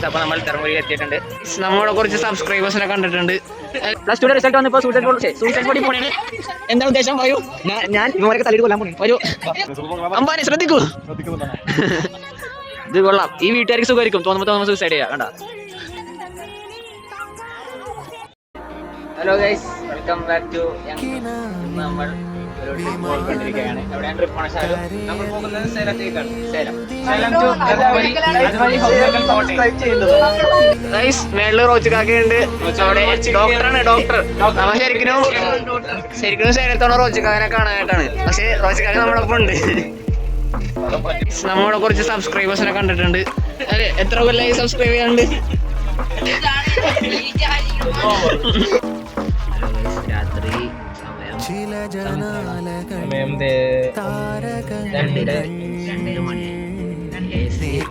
അപ്പൊ നമ്മൾ ധർമ്മപുരി എത്തിയിട്ടുണ്ട്. നമ്മളെ കുറച്ച് സബ്സ്ക്രൈബേഴ്സിനെ കണ്ടിട്ടുണ്ട്. പ്ലസ് ടു റിസൾട്ട് വന്നപ്പോൾ സൂസൈഡ് ബോഡി പോണേണ്. എന്താ ഉദ്ദേശം പറയൂ? ഞാൻ ഇവരൊക്കെ തല്ലിട്ട് കൊല്ലാൻ പോണേ. വരൂ അമ്പാനെ ശ്രദ്ധിക്കൂ. ഇത് കൊള്ളാം. ഈ വീട്ടുകാർക്ക് സുഖമായിരിക്കും. തോന്നുമ്പോൾ സൂസൈഡ് ചെയ്യാം. കണ്ട. Hello guys, welcome back to നമ്മൾ ഒരു ട്രിപ്പ് പോയിക്കൊണ്ടിരിക്കുകയാണ്. എവിടെയാണ് ട്രിപ്പ് പോണ ശാലു? നമ്മൾ പോകുന്നത് സേലത്തേക്കാണ്. സേലം ഗൈസ്. മേളില് റോച്ചിക്കാക്കയുണ്ട്. അവിടെ ഡോക്ടറാണ്. ഡോക്ടർ നമ്മ ശരിക്കും സേലത്തോടെ റോച്ചിക്കാക്കനെ കാണാനായിട്ടാണ്. പക്ഷെ റോച്ചിക്കാക്ക നമ്മളൊപ്പം ഉണ്ട്. നമ്മളെ കുറച്ച് സബ്സ്ക്രൈബേഴ്സിനെ കണ്ടിട്ടുണ്ട്. അല്ലെ, എത്ര കൊല്ലായി സബ്സ്ക്രൈബ് ചെയ്യാണ്ട്? രാത്രി സമയം 2 മണി.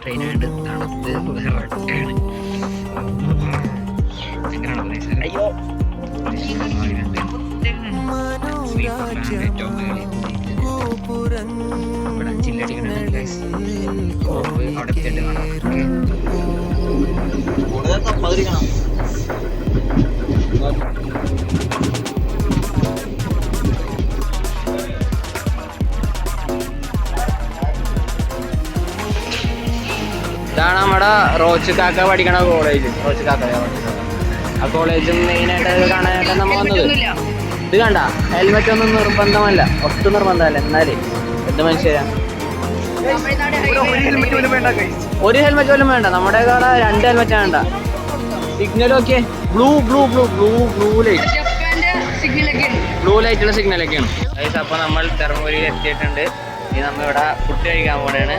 ട്രെയിനായിട്ട് തണുത്ത് അയ്യോ ചില്ലടിക്കണ അവിടെ എത്തിയിട്ട് കാണാം. ഇതാണ് നമ്മുടെ റോച്ചിക്കാക്ക പഠിക്കണ കോളേജ്. റോച്ചിക്കാക്ക ആ കോളേജും മെയിനായിട്ട് കാണാനായിട്ട് നമ്മൾ വന്നത്. ഇത് കണ്ട, ഹെൽമെറ്റ് ഒന്നും നിർബന്ധമല്ല, ഒട്ടും നിർബന്ധമല്ല. എന്നാലേ എന്ത് മനുഷ്യരാ, ഒരു ഹെൽമെറ്റ് പോലും വേണ്ട. നമ്മുടെ കാണാ 2 ഹെൽമെറ്റ് വേണ്ട. സിഗ്നൽ ഒക്കെ ബ്ലൂ ലൈറ്റുള്ള സിഗ്നലൊക്കെയാണ്. അപ്പൊ നമ്മൾ ധർമ്മപുരിയിൽ എത്തിയിട്ടുണ്ട്. ഇനി നമ്മളിവിടെ ഫുഡ് കഴിക്കാൻ പോണെയാണ്.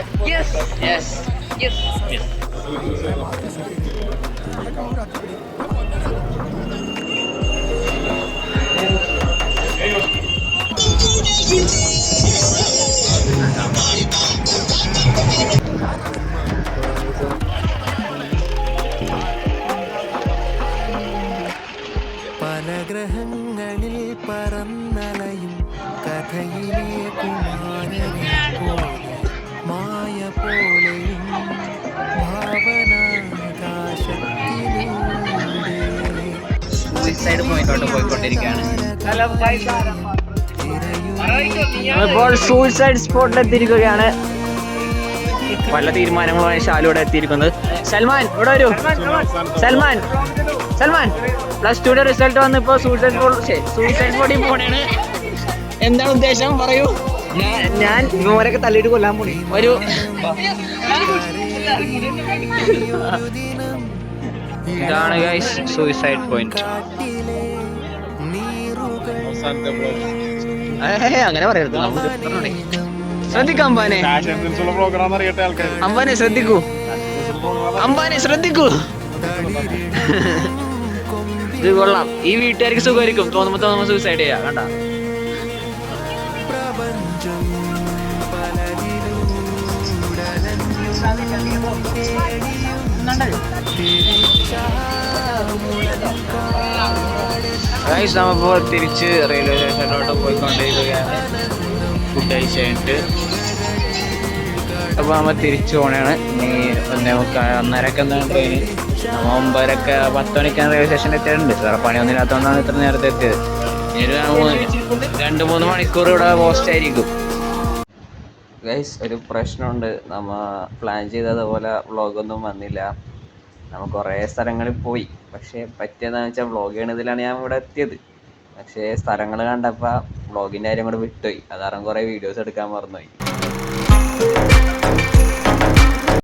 പല ഗ്രഹങ്ങളിൽ പറന്നലയും കഥയിലെ കുമാരനെ പോലെ മായ പോലെയും സൂയിസൈഡ് പോയിന്റോട്ട് പോയിക്കൊണ്ടിരിക്കുകയാണ്. ഇപ്പോൾ സൂയിസൈഡ് സ്പോട്ടിൽ എത്തിയിരിക്കുകയാണ്. പല തീരുമാനങ്ങളുമായി ശാലുവിടെ എത്തിയിരിക്കുന്നത്. സൽമാൻ ഇവിടെ വരൂ. സൽമാൻ പ്ലസ് 2 റിസൾട്ട് വന്നിപ്പോ സൂയിസൈഡ് ബോഡി പോണേണ്. എന്താണ് ഉദ്ദേശം പറയൂ? ഞാൻ ഇവരൊക്കെ തല്ലിട്ട് കൊല്ലാൻ പോണേ. ഒരു ഇതാണ് ഗൈസ് സൂയിസൈഡ് പോയിന്റ്. അങ്ങനെ പറയരുത്. ശ്രദ്ധിക്കാം അമ്പാനെ ശ്രദ്ധിക്കൂ. ഇത് കൊള്ളാം. ഈ വീട്ടുകാർക്ക് സുഖമായിരിക്കും. തോന്നുമ്പോ സൂയിസൈഡ് ചെയ്യാം. കണ്ട. നമ്മളിപ്പോൾ തിരിച്ച് റെയിൽവേ സ്റ്റേഷനിലോട്ട് പോയിക്കൊണ്ടിരിക്കുകയാണ്. ഫുഡ് കഴിച്ചിട്ട് അപ്പോൾ നമ്മൾ തിരിച്ചു പോകണതാണ്. ഇനി 1:30 എന്താണ് ട്രെയിന്. നമ്മൾ 9:30 10 മണിക്കാണ് റെയിൽവേ സ്റ്റേഷനിൽ എത്തിയിട്ടുണ്ട്. വേറെ പണിയൊന്നും ഇല്ലാത്തതുകൊണ്ടാണ് ഇത്ര നേരത്തെ എത്തിയത്. ഇനി 2-3 മണിക്കൂർ ഇവിടെ പോസ്റ്റ് ആയിരിക്കും. ഗൈസ്, ഒരു പ്രശ്നമുണ്ട്. നമ്മൾ പ്ലാൻ ചെയ്തതുപോലെ വ്ളോഗൊന്നും വന്നില്ല. നമ്മൾ കുറേ സ്ഥലങ്ങളിൽ പോയി. പക്ഷേ പറ്റിയതെന്ന് വെച്ചാൽ വ്ളോഗ് ചെയ്യണതിലാണ് ഞാൻ ഇവിടെ എത്തിയത്. പക്ഷേ സ്ഥലങ്ങൾ കണ്ടപ്പോൾ വ്ളോഗിൻ്റെ കാര്യം കൂടെ വിട്ടുപോയി. അതാരണം കുറേ വീഡിയോസ് എടുക്കാൻ മറന്നുപോയി.